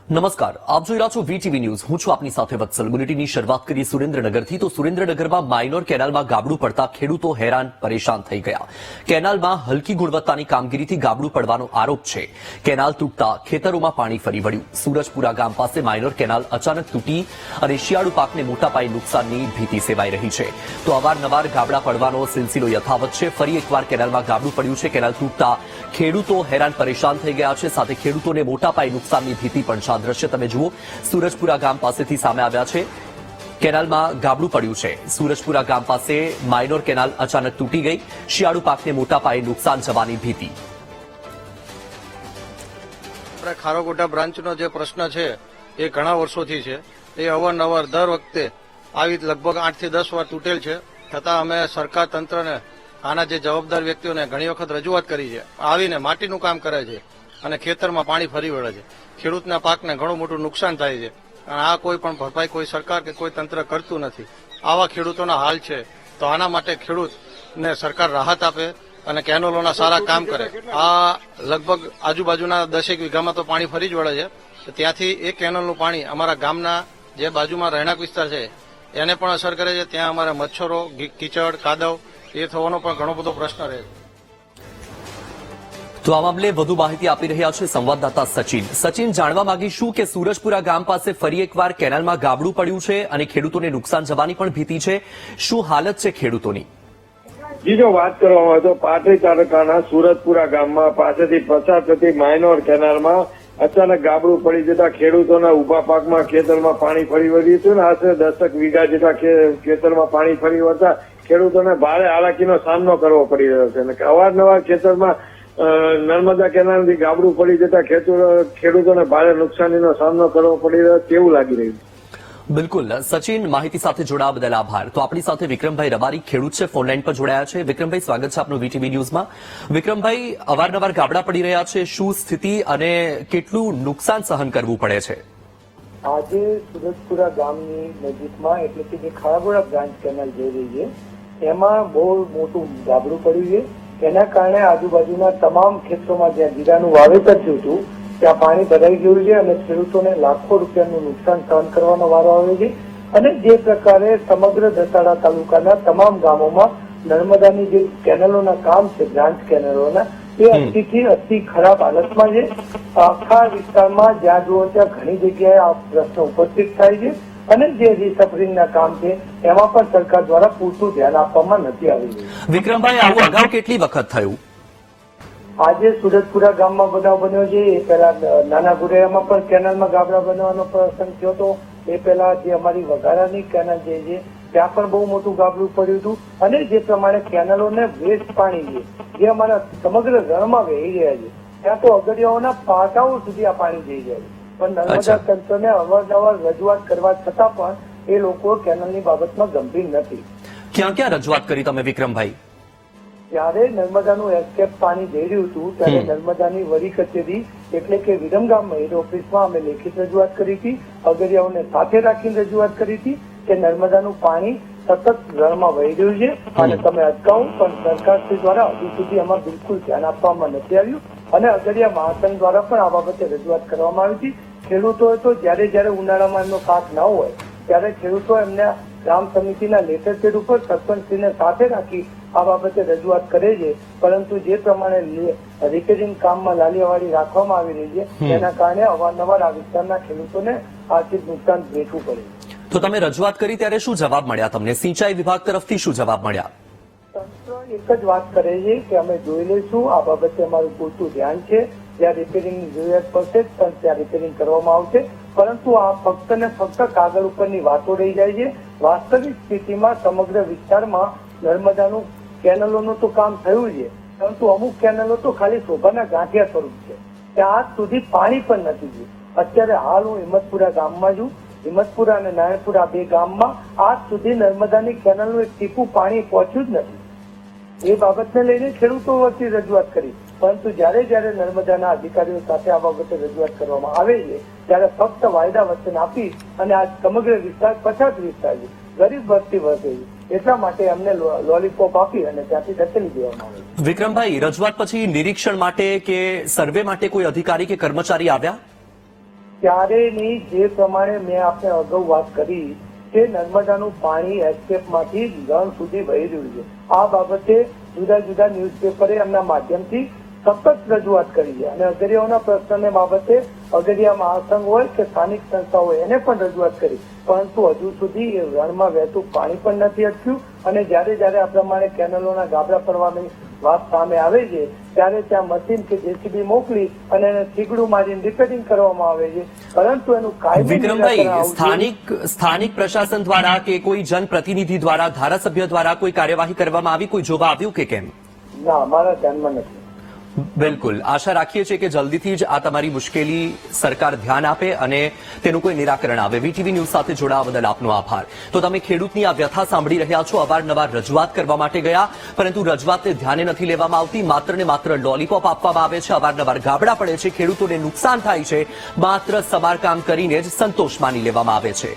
નમસ્કાર, આપ જોઈ રહ્યા છો વીટીવી ન્યૂઝ. હું છું આપની સાથે વત્સલ. બુલેટિનની શરૂઆત કરીએ સુરેન્દ્રનગરથી. તો સુરેન્દ્રનગરમાં માઇનોર કેનાલમાં ગાબડું પડતા ખેડૂતો હેરાન પરેશાન થઈ ગયા. કેનાલમાં હલકી ગુણવત્તાની કામગીરીથી ગાબડું પડવાનો આરોપ છે. કેનાલ તૂટતા ખેતરોમાં પાણી ફરી વળ્યું. સુરજપુરા ગામ પાસે માઇનોર કેનાલ અચાનક તૂટી અને શિયાળુ પાકને મોટા પાયે નુકસાનની ભીતિ સેવાઈ રહી છે. તો અવારનવાર ગાબડા પડવાનો સિલસિલો યથાવત છે. ફરી એકવાર કેનાલમાં ગાબડું પડ્યું છે. કેનાલ તૂટતા ખેડૂતો હેરાન પરેશાન થઈ ગયા છે. સાથે ખેડૂતોને મોટા પાયે નુકસાનની ભીતિ પણ છે. દ્રશ્ય તમે જુઓ, સુરજપુરા ગામ પાસેથી સામે આવ્યા છે. કેનાલમાં ગાબડું પડ્યું છે. સુરજપુરા ગામ પાસે માઇનોર કેનાલ અચાનક તૂટી ગઈ. શિયાળુ પાકને મોટા પાયે નુકસાન જવાની ભીતિ. ખારોગોટા બ્રાન્ચનો જે પ્રશ્ન છે એ ઘણા વર્ષોથી છે. એ અવારનવાર દર વખતે આવી લગભગ 8 થી 10 વાર તૂટેલ છે. છતાં અમે સરકાર તંત્રને આના જે જવાબદાર વ્યક્તિઓને ઘણી વખત રજૂઆત કરી છે. આવીને માટીનું કામ કરે છે અને ખેતરમાં પાણી ફરી વળે છે. ખેડૂતના પાકને ઘણું મોટું નુકસાન થાય છે અને આ કોઈ પણ ભરપાઈ કોઈ સરકાર કે કોઈ તંત્ર કરતું નથી. આવા ખેડૂતોના હાલ છે. તો આના માટે ખેડૂતને સરકાર રાહત આપે અને કેનોલોના સારા કામ કરે. આ લગભગ આજુબાજુના 10 વીઘામાં તો પાણી ફરી જ વળે છે. ત્યાંથી એ કેનલનું પાણી અમારા ગામના જે બાજુમાં રહેણાંક વિસ્તાર છે એને પણ અસર કરે છે. ત્યાં અમારે મચ્છરો, કીચડ, કાદવ એ થવાનો પણ ઘણો બધો પ્રશ્ન રહે છે. તો આ મામલે વધુ માહિતી આપી રહ્યા છે સંવાદદાતા સચિન. સચિન, જાણવા માંગીશું કે સુરજપુરા ગામ પાસે ફરી એકવાર કેનાલમાં ગાબડું પડ્યું છે અને ખેડૂતોને નુકસાન જવાની પણ ભીતિ છે. શું હાલત છે ખેડૂતોની? બીજો વાત કરવામાં તો પાટડી તાલુકાના સુરજપુરા ગામમાં પાસેથી પસાર થતી માઇનોર કેનાલમાં અચાનક ગાબડું પડી જતા ખેડૂતોના ઉભા પાકમાં ખેતરમાં પાણી ફરી વળ્યું હતું. આશરે 10 વીઘા જેટલા ખેતરમાં પાણી ફરી વળતા ખેડૂતોને ભારે હાલાકીનો સામનો કરવો પડી રહ્યો છે. અને અવારનવાર ખેતરમાં નર્મદા કેનાલથી ગાબડું પડી જતા ખેડૂતોને ભારે નુકસાનીનો સામનો કરવો પડી રહ્યો તેવું લાગી રહ્યું છે. બિલકુલ સચિન, માહિતી સાથે જોડાવા બદલ આભાર. તો આપણી સાથે વિક્રમભાઈ રબારી ખેડૂત છે, ફોનલાઈન પર જોડાયા છે. વિક્રમભાઈ, સ્વાગત છે આપનું વીટીવી ન્યૂઝમાં. વિક્રમભાઈ, અવારનવાર ગાબડા પડી રહ્યા છે. શું સ્થિતિ અને કેટલું નુકસાન સહન કરવું પડે છે? આજે સુરજપુરા ગામની નજીકમાં એટલે કે જે ખારાગોડા બ્રાન્ચ કેનાલ જઈ રહી છે એમાં બહુ મોટું ગાબડું પડ્યું છે. એના કારણે આજુબાજુના તમામ ખેતરોમાં જ્યાં જીરાનું વાવેતર થયું હતું ત્યાં પાણી ભરાઈ ગયું છે અને ખેડૂતોને લાખો રૂપિયાનું નુકસાન સહન કરવાનો વારો આવે છે. અને જે પ્રકારે સમગ્ર દસાડા તાલુકાના તમામ ગામોમાં નર્મદાની જે કેનલોના કામ છે, બ્રાન્ચ કેનલોના, એ અતિથી અતિ ખરાબ હાલતમાં છે. આખા વિસ્તારમાં જ્યાં જુઓ ત્યાં ઘણી જગ્યાએ આ પ્રશ્ન ઉપસ્થિત થાય છે અને જે રિસફરિંગના કામ છે એમાં પણ સરકાર દ્વારા પૂરતું ધ્યાન આપવામાં નથી આવી રહ્યું. વિક્રમભાઈ, આવું અગાઉ કેટલી વખત થયું? આજે સુરજપુરા ગામમાં બનાવ બન્યો છે. એ પહેલા નાના ગુરેરામાં પણ કેનાલમાં ગાબડા બનવાનો પ્રસંગ થયો હતો. એ પહેલા જે અમારી વઘારાની કેનાલ જે છે ત્યાં પણ બહુ મોટું ગાબડું પડ્યું હતું. અને જે પ્રમાણે કેનાલોને વેસ્ટ પાણી છે જે અમારા સમગ્ર રણમાં વહી રહ્યા છે ત્યાં તો અગરિયાઓના પાટાઓ સુધી આ પાણી જઈ જાય છે. પણ નર્મદા તંત્રને અવારનવાર રજૂઆત કરવા છતાં પણ એ લોકો કેનાલની બાબતમાં ગંભીર નથી. ક્યાં ક્યાં રજૂઆત કરી તમે વિક્રમભાઈ? ત્યારે નર્મદાનું એસ્કેપ પાણી જઈ રહ્યું હતું ત્યારે નર્મદાની વડી કચેરી એટલે કે વિરમગામ હેડ ઓફિસમાં અમે લેખિત રજૂઆત કરી હતી. અગરિયાઓને સાથે રાખીને રજૂઆત કરી હતી કે નર્મદાનું પાણી સતત રણમાં વહી રહ્યું છે અને તમે અટકાવો. પણ સરકારશ્રી દ્વારા હજુ સુધી આમાં બિલકુલ ધ્યાન આપવામાં નથી આવ્યું અને અગરિયા મહાસંઘ દ્વારા પણ આ બાબતે રજૂઆત કરવામાં આવી હતી. ખેડૂતોએ તો જયારે ઉનાળામાં એમનો પાક ન હોય ત્યારે ખેડૂતો એમને ગ્રામ સમિતિના લેટર પેડ ઉપર સરપંચશ્રીને સાથે રાખી આ બાબતે રજૂઆત કરે છે. પરંતુ જે પ્રમાણે રિપેરિંગ કામમાં લાલિયાવાડી રાખવામાં આવી રહી છે તેના કારણે અવારનવાર આ વિસ્તારના ખેડૂતોને આર્થિક નુકસાન વેઠવું પડે. તો તમે રજૂઆત કરી ત્યારે શું જવાબ મળ્યા તમને? સિંચાઈ વિભાગ તરફથી શું જવાબ મળ્યા? તંત્ર એક જ વાત કરે છે કે અમે જોઈ લઈશું, આ બાબતે અમારું પૂરતું ધ્યાન છે. જ્યાં રિપેરિંગની જરૂરિયાત પડશે પણ ત્યાં રિપેરિંગ કરવામાં આવશે. પરંતુ આ ફક્ત ને ફક્ત કાગળ ઉપરની વાતો રહી જાય છે. વાસ્તવિક સ્થિતિમાં સમગ્ર વિસ્તારમાં નર્મદાનું કેનલોનું તો કામ થયું છે પરંતુ અમુક કેનલો તો ખાલી શોભાના ગાંઠિયા સ્વરૂપ છે. ત્યાં આજ સુધી પાણી પણ નથી ગયું. અત્યારે હાલ હું હિંમતપુરા ગામમાં છું. હિંમતપુરા અને નારાયણપુરા બે ગામમાં આજ સુધી નર્મદાની કેનલનું એક ટીપું પાણી પહોંચ્યું જ નથી. એ બાબતને લઈને ખેડૂતો વચ્ચે રજૂઆત કરી પરંતુ જ્યારે નર્મદાના અધિકારીઓ સાથે આ બાબતે રજૂઆત કરવામાં આવે છે ત્યારે ફક્ત વાયદા વચન આપી અને આ સમગ્ર વિસ્તાર પછાત વિસ્તાર છે, ગરીબ વસ્તી વસે છે, એટલા માટે અમને લોલીપોપ આપી અને ત્યાંથી ધકેલી દેવામાં આવે. વિક્રમભાઈ, રજૂઆત પછી નિરીક્ષણ માટે કે સર્વે માટે કોઈ અધિકારી કે કર્મચારી આવ્યા? ત્યારેની જે પ્રમાણે મેં આપને અગાઉ વાત કરી કે નર્મદાનું પાણી એસ્કેપમાંથી રણ સુધી વહી રહ્યું છે. આ બાબતે જુદા જુદા ન્યૂઝપેપરે એમના માધ્યમથી સતત રજૂઆત કરી છે અને અગરિયાઓના પ્રશ્નને બાબતે અગરિયા મહાસંઘ હોય કે સ્થાનિક સંસ્થા હોય એને પણ રજૂઆત કરી, પરંતુ હજુ સુધી એ રણમાં વહેતું પાણી પણ નથી અટક્યું. અને જ્યારે જ્યારે આ પ્રમાણે કેનલોના ગાબડા પડવાની વાત સામે આવે છે ત્યારે ત્યાં મશીન કે જેસીબી મોકલી અને એને થીગડું મારીને રિપેરિંગ કરવામાં આવે છે, પરંતુ એનું કાયમી વિક્રમભાઈ, નિરાકરણ આવવું જોઈએ. સ્થાનિક પ્રશાસન દ્વારા કે કોઈ જનપ્રતિનિધિ દ્વારા, ધારાસભ્ય દ્વારા કોઈ કાર્યવાહી કરવામાં આવી, કોઈ જોવા આવ્યું કે કેમ? ના, અમારા ધ્યાનમાં નથી. બિલકુલ, આશા રાખીએ છીએ કે જલ્દીથી જ આ તમારી મુશ્કેલી સરકાર ધ્યાન આપે અને તેનું કોઈ નિરાકરણ આવે. વીટીવી ન્યૂઝ સાથે જોડાવા બદલ આપનો આભાર. તો તમે ખેડૂતની આ વ્યથા સાંભળી રહ્યા છો. અવારનવાર રજૂઆત કરવા માટે ગયા, પરંતુ રજૂઆતને ધ્યાને નથી લેવામાં આવતી. માત્ર ને માત્ર લોલીપોપ આપવામાં આવે છે. અવારનવાર ગાબડા પડે છે, ખેડૂતોને નુકસાન થાય છે. માત્ર સમારકામ કરીને જ સંતોષ માની લેવામાં આવે છે.